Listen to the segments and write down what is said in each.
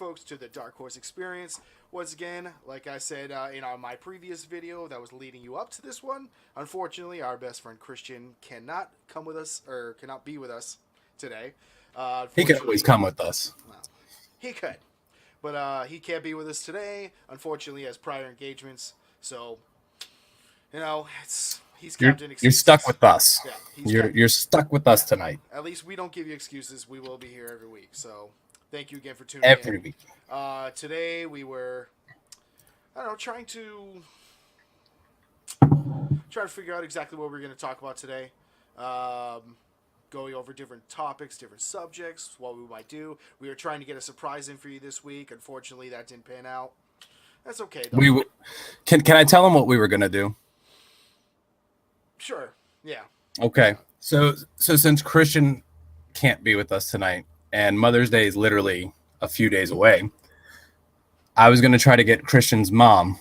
folks, to the Dark Horse experience. Once again, like I said in my previous video that was leading you up to this one, unfortunately, our best friend Christian cannot come with us, or cannot be with us today. He could always come with us. Well, he could, but he can't be with us today. Unfortunately, he has prior engagements, so he's Captain Excuses. You're stuck with us. Yeah, you're stuck with us tonight. At least we don't give you excuses. We will be here every week. So thank you again for tuning every in. Week. Today we were, trying to figure out exactly what we're going to talk about today. Going over different topics, different subjects, what we might do. We were trying to get a surprise in for you this week. Unfortunately, that didn't pan out. That's okay, though. Can I tell them what we were going to do? Sure. Yeah. Okay. So since Christian can't be with us tonight and Mother's Day is literally a few days away, I was going to try to get Christian's mom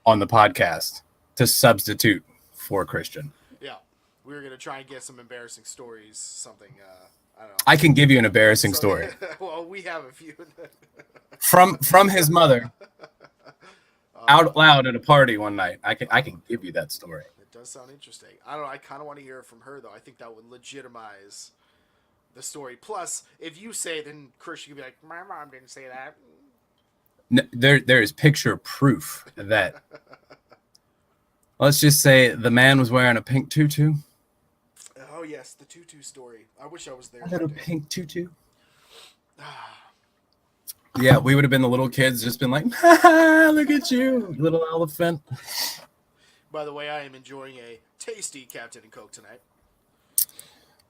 on the podcast to substitute for Christian. Yeah. We were going to try and get some embarrassing stories, something, I don't know. I can give you an embarrassing story. Well, we have a few. from his mother out loud at a party one night. I can give you that story. Does sound interesting. I don't know. I kind of want to hear it from her, though. I think that would legitimize the story. Plus, if you say it, then Christian could be like, my mom didn't say that. No, there is picture proof that, let's just say the man was wearing a pink tutu. Oh, yes, the tutu story. I wish I was there. A little pink tutu. Yeah, we would have been the little kids, just been like, look at you, little elephant. By the way, I am enjoying a tasty Captain and Coke tonight.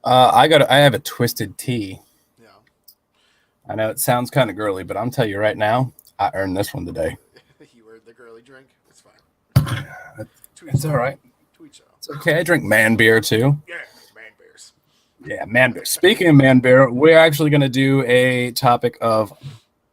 I have a twisted tea. Yeah. I know it sounds kind of girly, but I'm telling you right now, I earned this one today. You earned the girly drink. It's fine. It's all right. Tweet it's okay. I drink man beer too. Yeah, man beers. Yeah, man beer. Speaking of man beer, we're actually going to do a topic of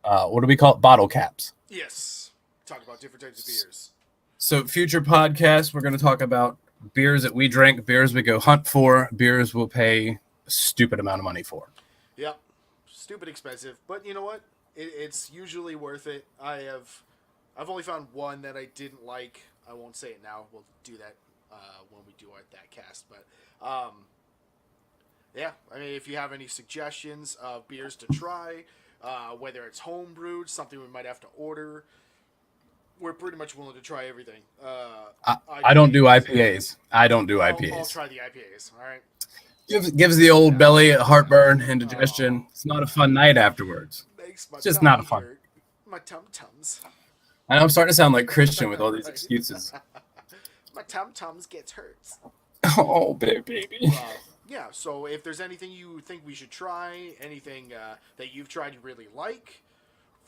what do we call it? Bottle caps. Yes. Talk about different types of beers. So future podcasts, we're going to talk about beers that we drink, beers we go hunt for, beers we'll pay a stupid amount of money for. Yep. Stupid expensive. But you know what? It's usually worth it. I've only found one that I didn't like. I won't say it now. We'll do that when we do that cast. But yeah, I mean, if you have any suggestions of beers to try, whether it's home brewed, something we might have to order, we're pretty much willing to try everything. I don't do IPAs. I don't do IPAs. I'll try the IPAs. All right. Gives the old belly a heartburn, indigestion. It's not a fun night afterwards. It's just not a fun. Hurt. My tum-tums. I know I'm starting to sound like Christian with all these excuses. My tum-tums gets hurt. Oh, baby. Yeah, so if there's anything you think we should try, anything that you've tried you really like,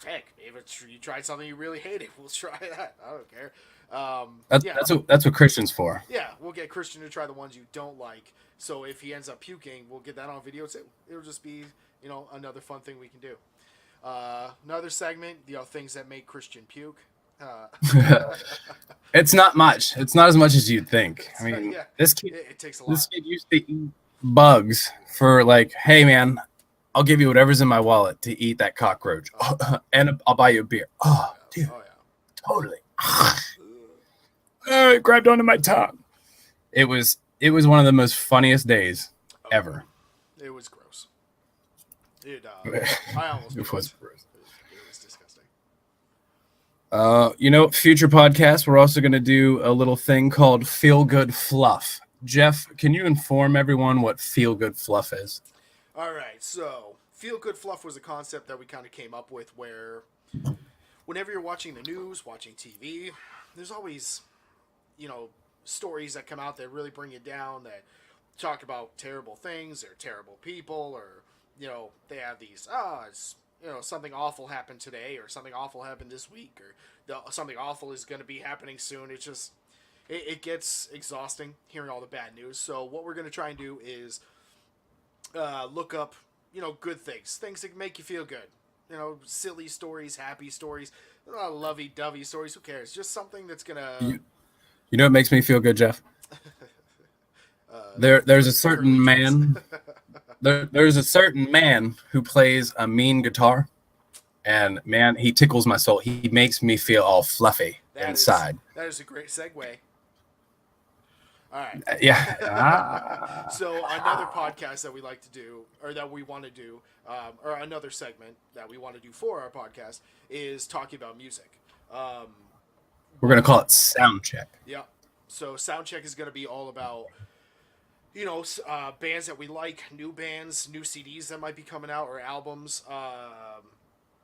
heck, if you tried something you really hated, we'll try that. I don't care. That's what Christian's for. Yeah, we'll get Christian to try the ones you don't like. So if he ends up puking, we'll get that on video too. It'll just be, another fun thing we can do. Another segment, things that make Christian puke. It's not much. It's not as much as you'd think. I mean, yeah, this kid, it takes a lot. This kid used to eat bugs for like, hey man, I'll give you whatever's in my wallet to eat that cockroach, and I'll buy you a beer. Oh, dude, totally. It grabbed onto my tongue. It was one of the most funniest days ever. It was gross. I almost. It was gross. It was disgusting. Future podcasts, we're also going to do a little thing called Feel Good Fluff. Jeff, can you inform everyone what Feel Good Fluff is? All right, so Feel Good Fluff was a concept that we kind of came up with where whenever you're watching the news, watching TV, there's always, stories that come out that really bring you down, that talk about terrible things or terrible people, or, they have these, something awful happened today, or something awful happened this week, or something awful is going to be happening soon. It's just, it gets exhausting hearing all the bad news. So what we're going to try and do is look up, good things that make you feel good. Silly stories, happy stories, lovey-dovey stories. Who cares? Just something that's going to... You know what makes me feel good, Jeff? There's a certain man... There's a certain man who plays a mean guitar, and man, he tickles my soul. He makes me feel all fluffy inside. That is a great segue. All right. Yeah. So another podcast that we like to do, or that we want to do, or another segment that we want to do for our podcast is talking about music. We're gonna call it sound check. Yeah. So sound check is going to be all about, bands that we like, new bands, new CDs that might be coming out, or albums.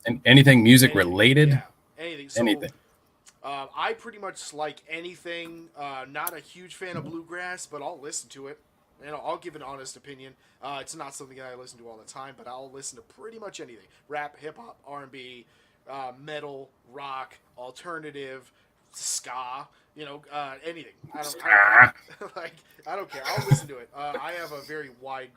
And anything music related. Yeah, anything. So, anything. I pretty much like anything. Not a huge fan of bluegrass, but I'll listen to it. I'll give an honest opinion. It's not something that I listen to all the time, but I'll listen to pretty much anything: rap, hip hop, R&B, metal, rock, alternative, ska. Anything. I don't care. I don't care. I'll listen to it. I have a very wide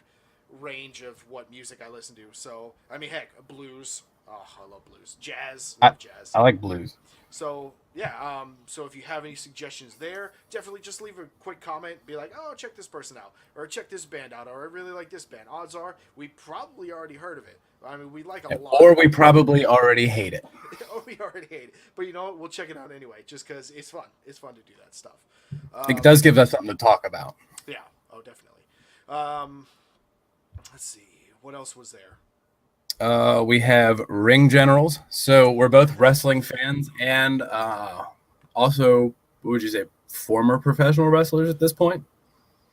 range of what music I listen to. So heck, blues. Oh, I love blues. Jazz. Jazz. I like blues. So yeah, so if you have any suggestions there, definitely just leave a quick comment. Be like, oh, check this person out, or check this band out, or I really like this band. Odds are we probably already heard of it. We like a lot. Or we probably already hate it. Or we already hate it. But you know what? We'll check it out anyway, just because it's fun. It's fun to do that stuff. It does give us something to talk about. Yeah. Oh, definitely. Let's see. What else was there? We have ring generals. So we're both wrestling fans and also, what would you say, former professional wrestlers at this point?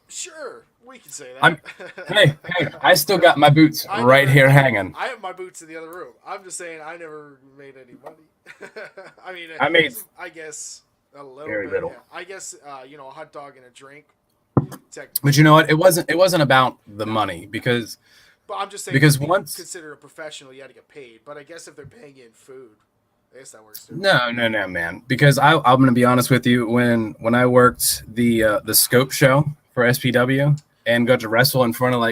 Sure, we can say that. Hey, I still got my boots here hanging. I have my boots in the other room. I'm just saying I never made any money. I made, I guess, a little very bit. little. Yeah. I guess, a hot dog and a drink. But you know what? It wasn't about the money because. But I'm just saying, because once consider a professional, you got to get paid. But I guess if they're paying you in food, I guess that works too. No, man. Because I'm going to be honest with you. When I worked the Scope show for SPW and got to wrestle in front of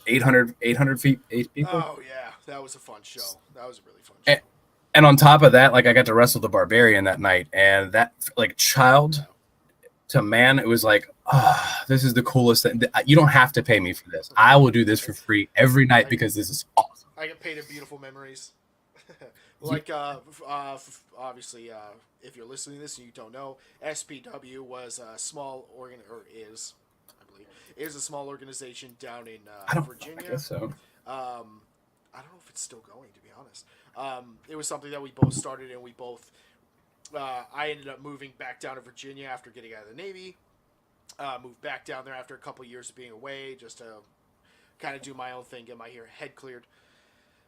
800 feet, 8 people. Oh yeah, that was a fun show. That was a really fun show. And on top of that, I got to wrestle the Barbarian that night, and that child to man, it was this is the coolest thing. You don't have to pay me for this. I will do this for free every night because this is awesome. I get paid in beautiful memories. Obviously, if you're listening to this and you don't know, SPW was a small is a small organization down in Virginia. I guess so. I don't know if it's still going, to be honest. It was something that we both started, and we both. I ended up moving back down to Virginia after getting out of the Navy. Moved back down there after a couple years of being away, just to kind of do my own thing, get my head cleared.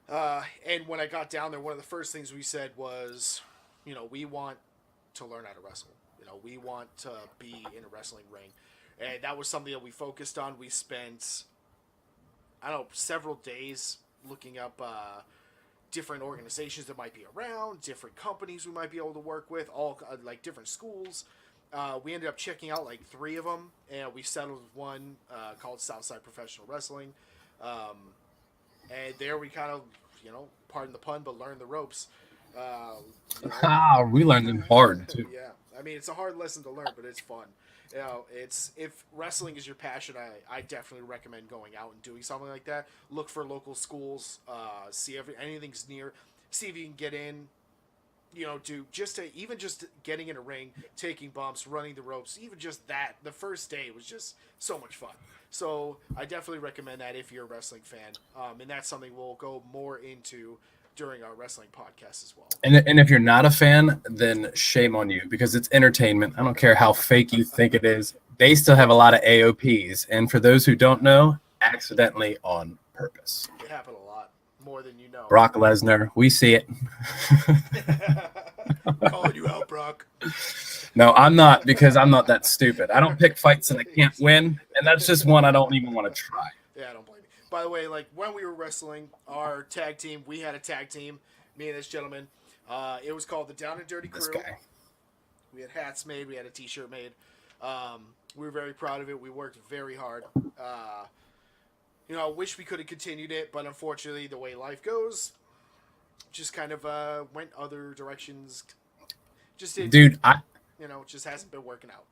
And when I got down there, one of the first things we said was, we want to learn how to wrestle. We want to be in a wrestling ring. And that was something that we focused on. We spent, several days looking up different organizations that might be around, different companies we might be able to work with, all different schools. We ended up checking out 3 of them, and we settled with one called Southside Professional Wrestling. And there we kind of, pardon the pun, but learned the ropes. We learned them hard too. Yeah, it's a hard lesson to learn, but it's fun. If wrestling is your passion, I definitely recommend going out and doing something like that. Look for local schools, see anything's near, see if you can get in. Just getting in a ring, taking bumps, running the ropes, even just that, the first day was just so much fun. So I definitely recommend that if you're a wrestling fan. And that's something we'll go more into during our wrestling podcast as well. And if you're not a fan, then shame on you because it's entertainment. I don't care how fake you think it is. They still have a lot of AOPs. And for those who don't know, accidentally on purpose. It happened a lot, more than you know. Brock Lesnar, we see it. Calling you out, Brock. No, I'm not, because I'm not that stupid. I don't pick fights that I can't win, and that's just one I don't even want to try. Yeah, I don't blame you. By the way, when we were wrestling, our tag team, we had a tag team, me and this gentleman. It was called the Down and Dirty Crew. This guy. We had hats made. We had a T-shirt made. We were very proud of it. We worked very hard. I wish we could have continued it, but unfortunately, the way life goes, just kind of went other directions. It just hasn't been working out.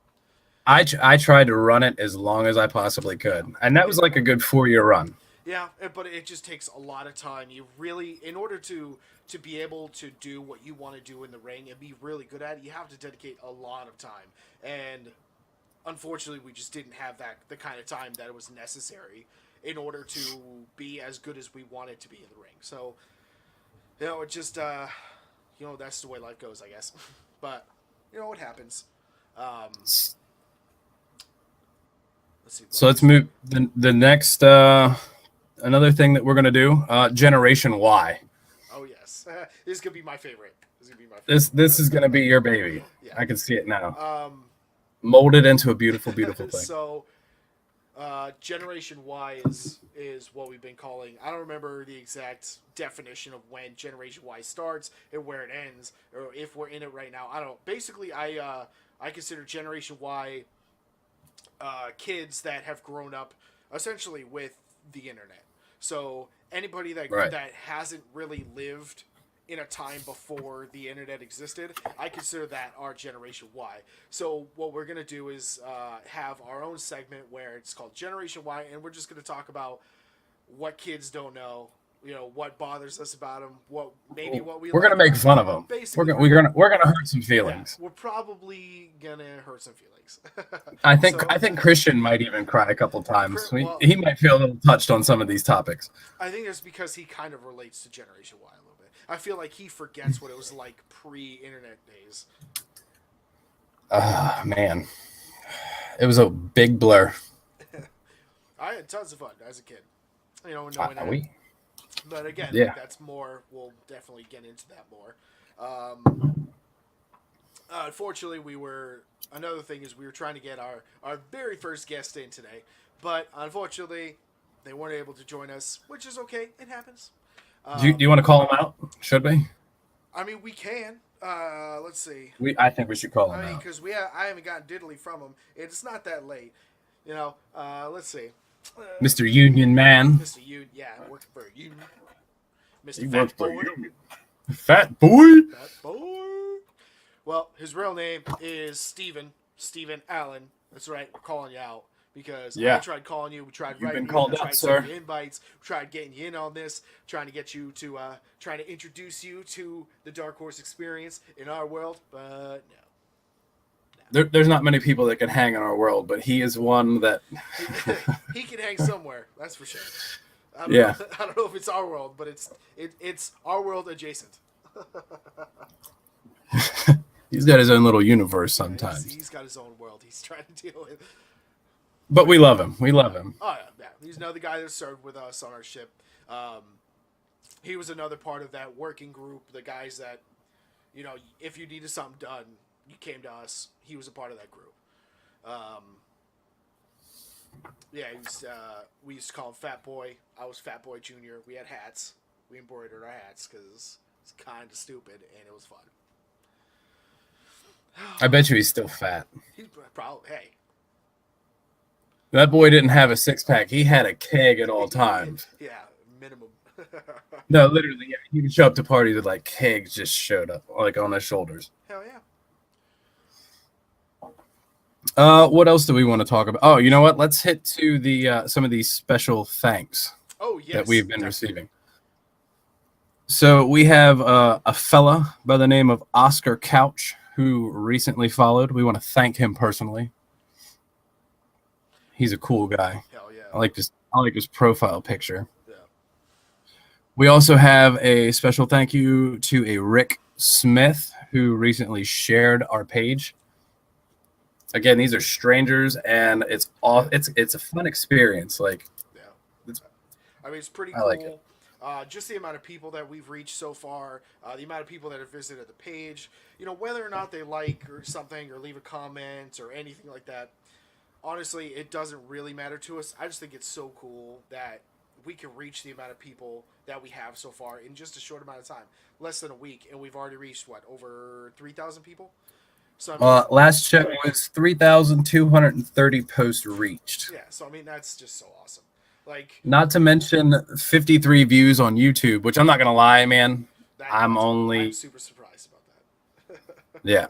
I tried to run it as long as I possibly could, and that was a good 4-year run. Yeah, but it just takes a lot of time. You really, in order to be able to do what you want to do in the ring and be really good at it, you have to dedicate a lot of time. And unfortunately, we just didn't have the kind of time that was necessary in order to be as good as we wanted to be in the ring. So, it just that's the way life goes, I guess. But it happens. Um, let's see. So let's move the next another thing that we're gonna do. Generation Y. Oh yes, this is gonna be my favorite. This is gonna be your baby. Yeah. I can see it now. Molded into a beautiful thing. So, Generation Y is what we've been calling. I don't remember the exact definition of when Generation Y starts and where it ends, or if we're in it right now. I don't. Basically, I consider Generation Y kids that have grown up essentially with the internet. So anybody that hasn't really lived in a time before the internet existed, I consider that our Generation Y. So what we're going to do is have our own segment where it's called Generation Y, and we're just going to talk about what kids don't know, what bothers us about them, what we we're gonna make fun of them. Basically, we're gonna hurt some feelings. Yeah, we're probably gonna hurt some feelings. I think Christian might even cry a couple times. He might feel a little touched on some of these topics. I think it's because he kind of relates to Generation Y a little bit. I feel like he forgets what it was like pre-internet days. Man, it was a big blur. I had tons of fun as a kid. Knowing that. But again, that's more. We'll definitely get into that more. Unfortunately, another thing is we were trying to get our very first guest in today, but unfortunately, they weren't able to join us, which is okay. It happens. Do you want to call them out? Should we? I mean, we can. Let's see. I think we should call them out. Because I haven't gotten diddly from them. It's not that late. Let's see. Mr. Union Man. Mr. Union, yeah, working for a union. Mr. Fat Boy. Fat Boy. Fat Boy. Well, his real name is Steven Allen. That's right, we're calling you out because I tried calling you. We tried writing you. We tried sending you invites. We tried getting you in on this. Trying to get you to trying to introduce you to the DarkHorse experience in our world, but no. There's not many people that can hang in our world, but he is one that he can hang somewhere. That's for sure. I don't know if it's our world, but it's our world adjacent. He's got his own little universe sometimes. He's got his own world he's trying to deal with. But we love him. We love him. Oh yeah. He's another guy that served with us on our ship. He was another part of that working group. The guys that, if you needed something done, you came to us. He was a part of that group. He was, we used to call him Fat Boy. I was Fat Boy Junior. We had hats. We embroidered our hats because it's kind of stupid and it was fun. I bet you he's still fat. He's probably, hey. That boy didn't have a six-pack. He had a keg at all times. Yeah, minimum. No, literally, yeah. He would show up to parties with, kegs just showed up, on his shoulders. Hell yeah. What else do we want to talk about? Oh, you know what? Let's hit to the some of these special thanks that we've been receiving. So we have a fella by the name of Oscar Couch who recently followed. We want to thank him personally. He's a cool guy. Hell yeah. I like his profile picture. Yeah. We also have a special thank you to a Rick Smith who recently shared our page. Again, these are strangers, and it's a fun experience. It's pretty cool. I like it. Just the amount of people that we've reached so far, the amount of people that have visited the page, whether or not they like or something or leave a comment or anything like that. Honestly, it doesn't really matter to us. I just think it's so cool that we can reach the amount of people that we have so far in just a short amount of time, less than a week, and we've already reached over 3,000 people. So last check was 3,230 posts reached. Yeah, so that's just so awesome. Not to mention 53 views on YouTube, which I'm not gonna lie, man. I'm super surprised about that. Yeah,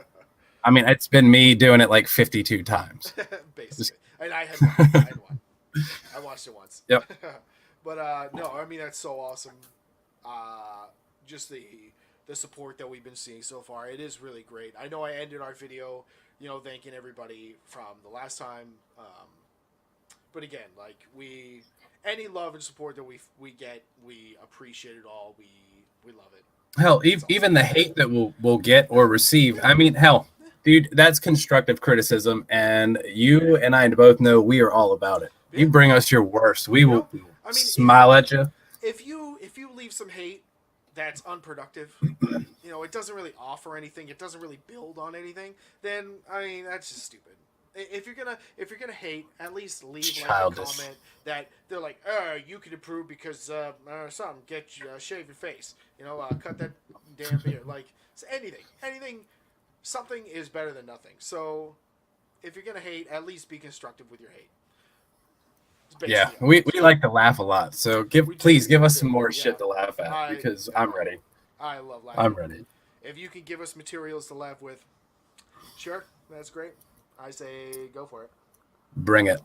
it's been me doing it 52 times. Basically, and I had one. I watched it once. Yep. But no, I mean that's so awesome. Just the support that we've been seeing so far, it is really great. I know I ended our video, thanking everybody from the last time. But again, like any love and support that we get, we appreciate it all. We love it. Hell, It's awesome. even the hate that we'll get or receive. I mean, hell, dude, that's constructive criticism, and you and I both know we are all about it. You Yeah. bring us your worst, we will I mean, smile at you. if you leave some hate that's unproductive, it doesn't really offer anything. It doesn't really build on anything. Then I mean, that's just stupid. If you're gonna hate, at least leave like a Childish. comment that they're like, you could improve because something, get you shave your face, cut that damn beard, like anything, something is better than nothing. So if you're gonna hate, at least be constructive with your hate. It's Yeah, basically all we, it is. we like to laugh a lot, so We do, please give we us do, some more yeah. shit to laugh at I because I'm ready. I love laughing. I'm ready. If you can give us materials to laugh with, sure, that's great. I say go for it. Bring it.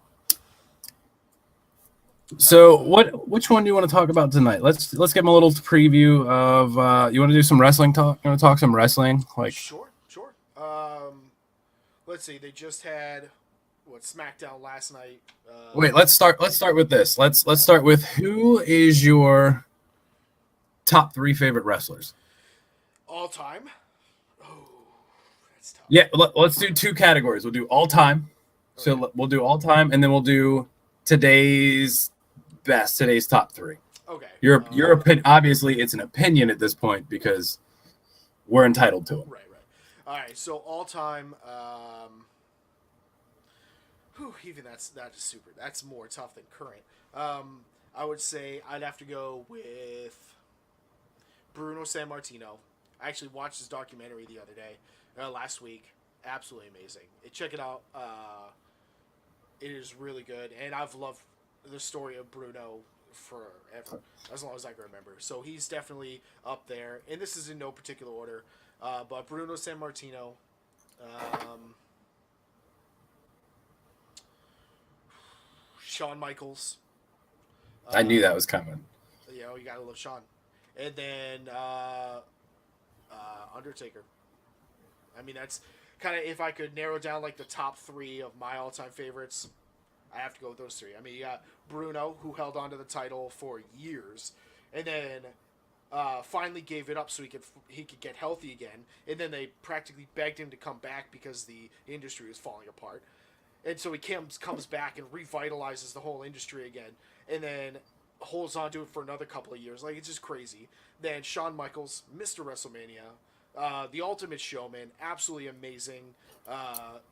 So which one do you want to talk about tonight? Let's give them a little preview of you want to do some wrestling talk? You want to talk some wrestling? Like Sure. Let's see. They just had SmackDown last night. wait, let's start with this. Let's start with who is your top 3 favorite wrestlers? All time. Oh, that's tough. Yeah, let's do 2 categories. We'll do all time. Okay. So we'll do all time and then we'll do today's top 3. Okay. Your opinion, obviously it's an opinion at this point because we're entitled to it. Right. All right. So all time. Even that's super. That's more tough than current. I would say I'd have to go with Bruno Sammartino. I actually watched his documentary the other day, last week. Absolutely amazing. Check it out. It is really good, and I've loved the story of Bruno forever, as long as I can remember. So he's definitely up there, and this is in no particular order. But Bruno Sammartino, Shawn Michaels. I knew that was coming. You gotta love Shawn, and then Undertaker. I mean, that's kind of if I could narrow down like the top 3 of my all-time favorites. I have to go with those 3. I mean, you got Bruno, who held onto the title for years, and then finally gave it up so he could get healthy again. And then they practically begged him to come back because the industry was falling apart. And so he comes back and revitalizes the whole industry again, and then holds on to it for another couple of years. Like, it's just crazy. Then Shawn Michaels, Mr. WrestleMania, the Ultimate Showman, absolutely amazing. The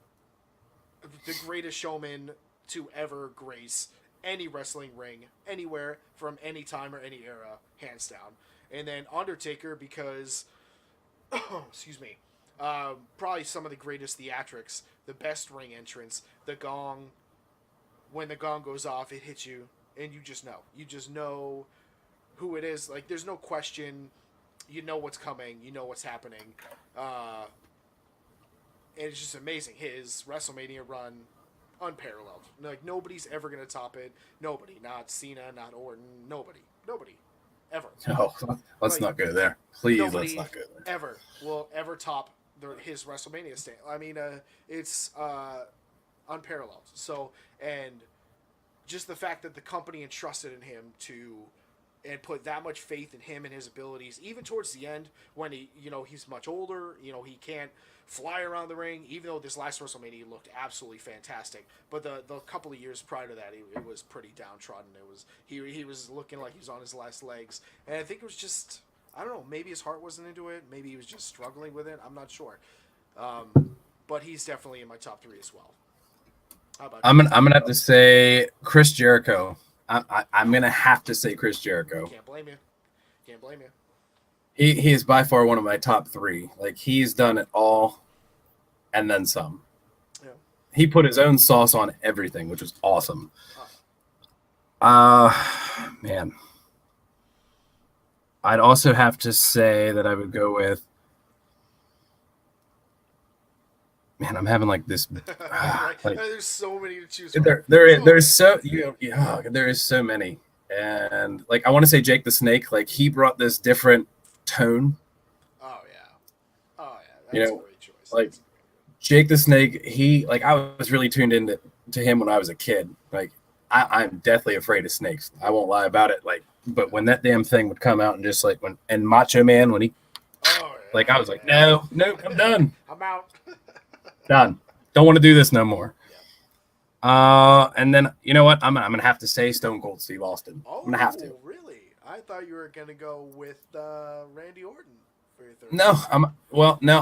greatest showman to ever grace any wrestling ring, anywhere, from any time or any era, hands down. And then Undertaker, because, excuse me, probably some of the greatest theatrics, the best ring entrance, the gong. When the gong goes off, it hits you, and you just know. You just know who it is. Like, there's no question. You know what's coming. You know what's happening. And it's just amazing. His WrestleMania run, unparalleled. Like, nobody's ever going to top it. Nobody. Not Cena, not Orton. Nobody. Ever. No, let's not go there. Please, let's Nobody not go there. ever will ever top his WrestleMania stand. I mean, it's unparalleled. So, and just the fact that the company entrusted in him and put that much faith in him and his abilities, even towards the end when he's much older, he can't fly around the ring, even though this last WrestleMania looked absolutely fantastic. But the couple of years prior to that, it was pretty downtrodden. It was he was looking like he was on his last legs, and I think it was just, I don't know, maybe his heart wasn't into it, maybe he was just struggling with it. I'm not sure, but he's definitely in my top 3 as well. How about I'm gonna have to say Chris Jericho. I'm gonna have to say Chris Jericho. Can't blame you. He is by far one of my top 3. Like, he's done it all, and then some. Yeah. He put his own sauce on everything, which was awesome. Man. I'd also have to say that I would go with. Man, I'm having like this. Like, there's so many to choose from. There is so many. And like I want to say Jake the Snake, like he brought this different tone. Oh yeah. Oh yeah. You That's a know, great choice. like That's a great choice. Jake the Snake, he like I was really tuned into to him when I was a kid. Like I'm deathly afraid of snakes. I won't lie about it. Like, but when that damn thing would come out and just like when and Macho Man when he Oh like yeah. I was like, no, I'm done. I'm out. Done. Don't want to do this no more. Yeah. And then you know what? I'm gonna have to say Stone Cold Steve Austin. Oh, I'm gonna have to. really? I thought you were gonna go with Randy Orton for your third. No, I'm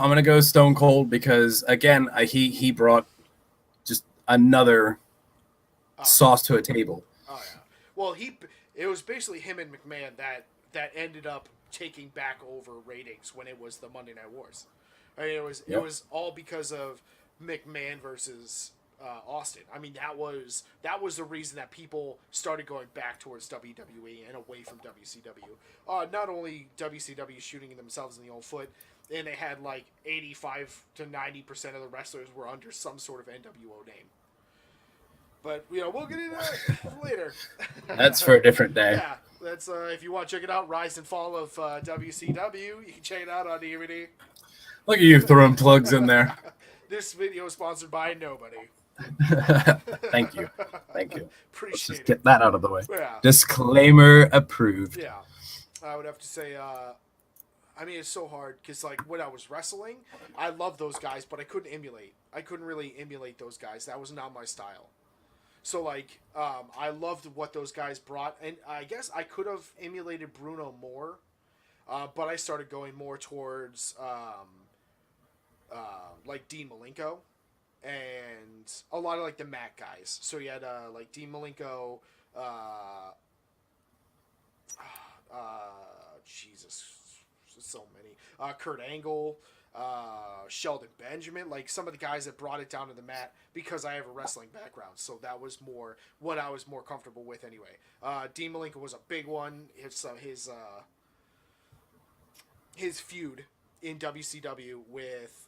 gonna go Stone Cold because again, he brought just another Oh, sauce to a table. oh yeah. Well, it was basically him and McMahon that ended up taking back over ratings when it was the Monday Night Wars. I mean, it Yep. was all because of McMahon versus Austin. I mean, that was the reason that people started going back towards WWE and away from WCW. Not only WCW shooting themselves in the own foot, and they had like 85 to 90% of the wrestlers were under some sort of NWO name. But we'll get into that later. That's for a different day. Yeah, that's if you want to check it out, Rise and Fall of WCW. You can check it out on DVD. Look at you throwing plugs in there. This video is sponsored by nobody. Thank you. Let's Appreciate just it. get that out of the way. Yeah. Disclaimer approved. Yeah, I would have to say. I mean, it's so hard because like when I was wrestling, I loved those guys, but I couldn't emulate. I couldn't really emulate those guys. That was not my style. So like, I loved what those guys brought, and I guess I could have emulated Bruno more, but I started going more towards like Dean Malenko and a lot of like the Mac guys. So you had like Dean Malenko, Jesus, so many, Kurt Angle. Sheldon Benjamin, like some of the guys that brought it down to the mat because I have a wrestling background, so that was more what I was more comfortable with anyway. Dean Malenko was a big one. His feud in WCW with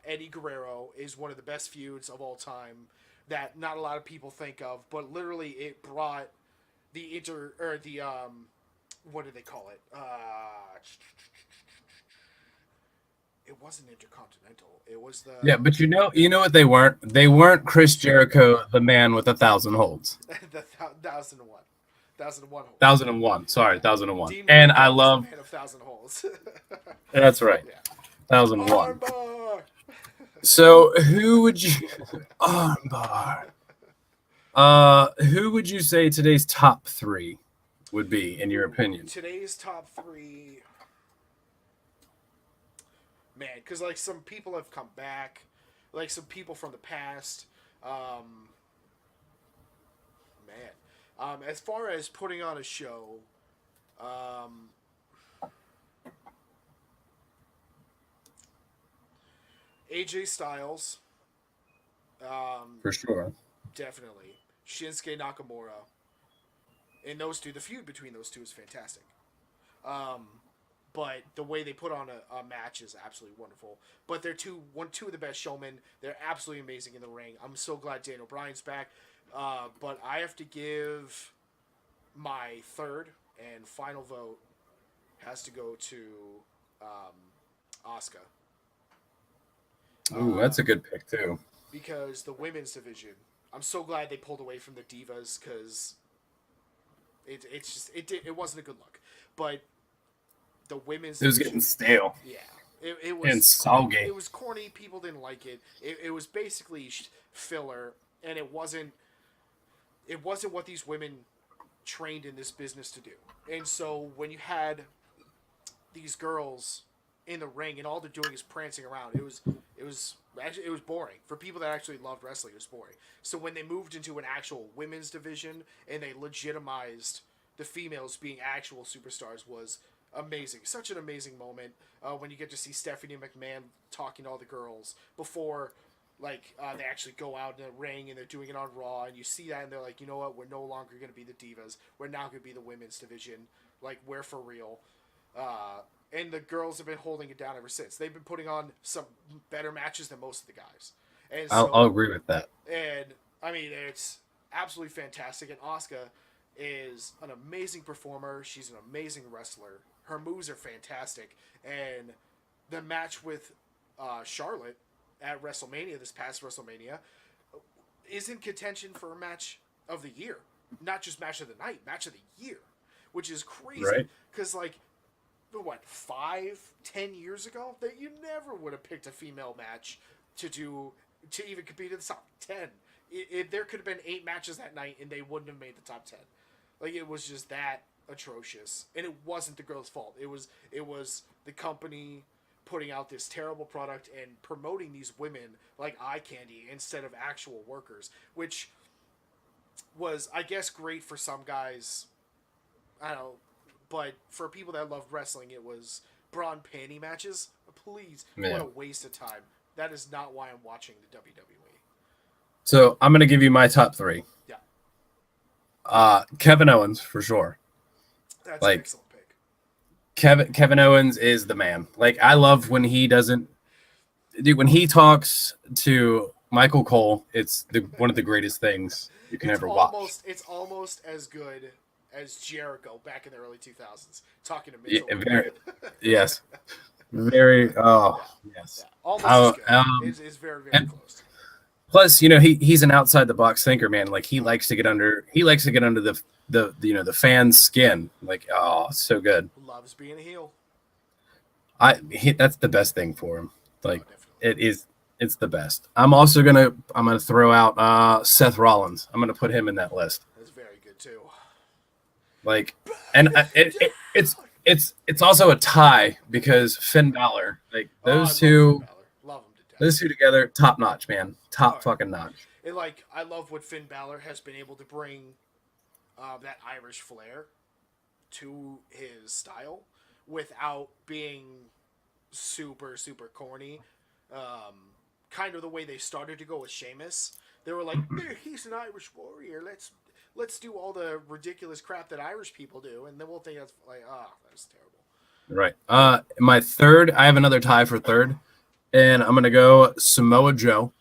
Eddie Guerrero is one of the best feuds of all time that not a lot of people think of, but literally it brought the what do they call it? It wasn't Intercontinental. It was the Yeah, but you know what they weren't? They weren't Chris Jericho, the man with 1,000 holds. the 1001. 1001 holes. 1,001. Sorry, 1,001. Dean And Malenko I was love. the man of 1,000 holes. That's right. Yeah. 1,001. Armbar! So who would you armbar? Who would you say today's top 3 would be in your opinion? Today's top 3. Man, because like some people have come back, like some people from the past. As far as putting on a show, AJ Styles, For sure. definitely Shinsuke Nakamura, and those two. The feud between those two is fantastic. But the way they put on a match is absolutely wonderful. But they're two of the best showmen. They're absolutely amazing in the ring. I'm so glad Daniel Bryan's back. But I have to give my third and final vote has to go to Asuka. Ooh, that's a good pick too. Because the women's division, I'm so glad they pulled away from the divas because it wasn't a good look. But the women's It was division, getting stale. yeah. It was And soggy. It was corny. People didn't like it. It was basically filler, and it wasn't what these women trained in this business to do. And so when you had these girls in the ring and all they're doing is prancing around, it was boring for people that actually loved wrestling. It was boring. So when they moved into an actual women's division and they legitimized the females being actual superstars was amazing. Such an amazing moment when you get to see Stephanie McMahon talking to all the girls before they actually go out in the ring and they're doing it on Raw, and you see that and they're like, you know what, we're no longer going to be the divas. We're now going to be the women's division. Like, we're for real. And the girls have been holding it down ever since. They've been putting on some better matches than most of the guys. And I'll agree with that. And I mean, it's absolutely fantastic. And Asuka is an amazing performer. She's an amazing wrestler. Her moves are fantastic, and the match with Charlotte at WrestleMania, this past WrestleMania, is in contention for a match of the year, not just match of the night, match of the year, which is crazy. Because like, what, 5-10 years ago, that you never would have picked a female match to even compete in the top 10. There could have been 8 matches that night, and they wouldn't have made the top 10. Like, it was just that atrocious, and it wasn't the girl's fault. It was the company putting out this terrible product and promoting these women like eye candy instead of actual workers, which was, I guess, great for some guys. I don't know, but for people that love wrestling, it was bra and panty matches. Please, what a waste of time. That is not why I'm watching the WWE. So I'm gonna give you my top 3. Yeah. Kevin Owens for sure. That's an excellent pick. Kevin Owens is the man. Like, I love when he doesn't. Dude, when he talks to Michael Cole, it's one of the greatest things you can ever watch. It's almost as good as Jericho back in the early 2000s talking to Mitchell. Yes. Very. Oh, yes. Yeah. Almost as good. It's very, very close. Plus, you know, he's an outside the box thinker, man. Like, he likes to get under the fan's skin. Like, oh, so good. Loves being a heel. That's the best thing for him. Like, it's the best. I'm also gonna throw out Seth Rollins. I'm gonna put him in that list. That's very good too. Like, and it's also a tie because Finn Balor, like, those two. Love him to death. Those two together, top notch, man. Top fucking notch. And like, I love what Finn Balor has been able to bring that Irish flair to his style without being super, super corny. Kind of the way they started to go with Sheamus. They were like, he's an Irish warrior. Let's do all the ridiculous crap that Irish people do, and then we'll think that's like, that's terrible. Right. My third, I have another tie for third. And I'm going to go Samoa Joe.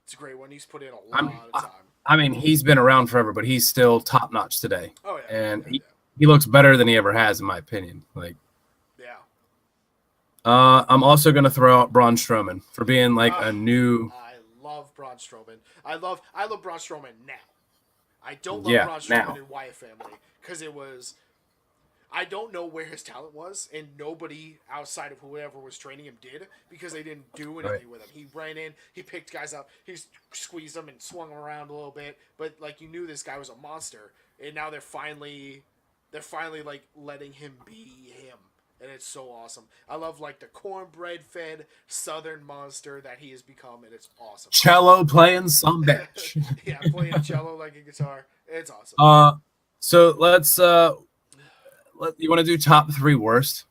It's a great one. He's put in a lot of time. I mean, he's been around forever, but he's still top-notch today. Oh, yeah. And he looks better than he ever has, in my opinion. Like, yeah. I'm also going to throw out Braun Strowman for being, like, a new... I love Braun Strowman. I love Braun Strowman now. I don't love Braun Strowman in Wyatt family because it was... I don't know where his talent was, and nobody outside of whoever was training him did, because they didn't do anything with him. He ran in, he picked guys up, he squeezed them and swung them around a little bit, but like, you knew this guy was a monster, and now they're finally like letting him be him, and it's so awesome. I love like the cornbread fed Southern monster that he has become, and it's awesome. Cello playing some bitch. Yeah, playing cello like a guitar. It's awesome. So let's you want to do top 3 worst?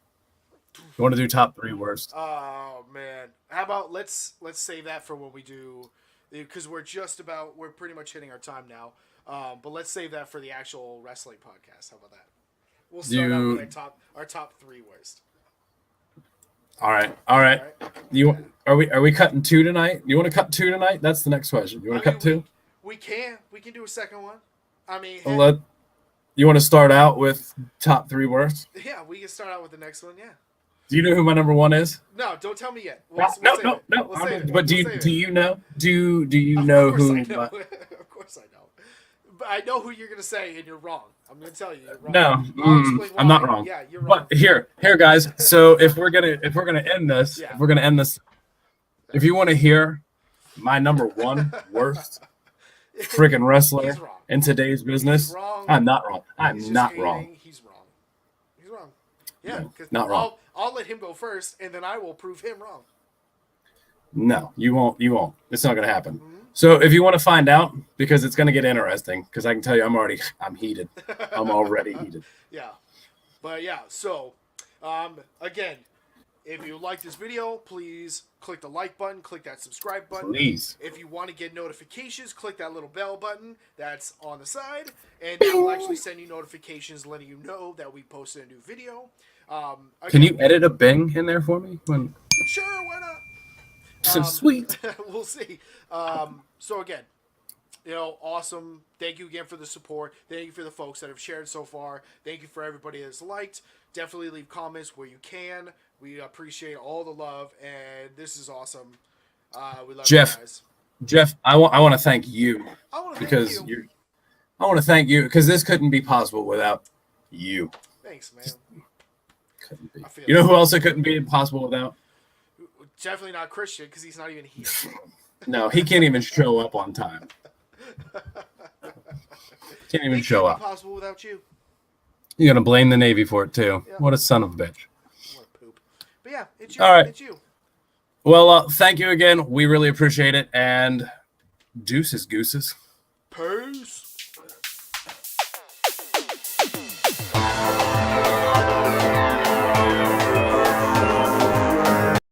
You want to do top 3 worst? Oh man, how about let's save that for when we do, because we're pretty much hitting our time now. But let's save that for the actual wrestling podcast. How about that? We'll start out with our top 3 worst. All right. Are we cutting 2 tonight? You want to cut 2 tonight? That's the next question. You want to cut 2? We can do a second one. I mean, you want to start out with top 3 worst? Yeah, we can start out with the next one. Yeah. Do you know who my number 1 is? No, don't tell me yet. No. But do you know? Do you know who? Of course I know. But I know who you're gonna say, and you're wrong. I'm gonna tell you you're wrong. No, I'm not wrong. Yeah, you're wrong. But here, guys. So if we're gonna end this, if you want to hear my number 1 worst freaking wrestler in today's business, I'm not wrong. I'm not wrong. He's wrong. Yeah, because not wrong. I'll let him go first, and then I will prove him wrong. No, you won't. It's not going to happen. Mm-hmm. So if you want to find out, because it's going to get interesting, because I can tell you I'm heated. I'm already heated. Yeah. But yeah, so again, if you like this video, please click the like button, click that subscribe button. Please. If you want to get notifications, click that little bell button that's on the side, and that will actually send you notifications letting you know that we posted a new video. Again, can you edit a bing in there for me? Sure, why not? So sweet. We'll see. So again, Awesome. Thank you again for the support. Thank you for the folks that have shared so far. Thank you for everybody that's liked. Definitely leave comments where you can. We appreciate all the love, and this is awesome. We love you guys. Jeff, I want to thank you I want to because thank you. I want to thank you because this couldn't be possible without you. Thanks, man. Couldn't be. You know who else it couldn't be possible without? Definitely not Christian because he's not even here. No, he can't even show up on time. Can't even show up. Possible without you. You're gonna blame the Navy for it too. Yeah. What a son of a bitch. What a poop. But yeah, it's you. All right. It's you. Well, thank you again. We really appreciate it. And deuces, gooses. Peace.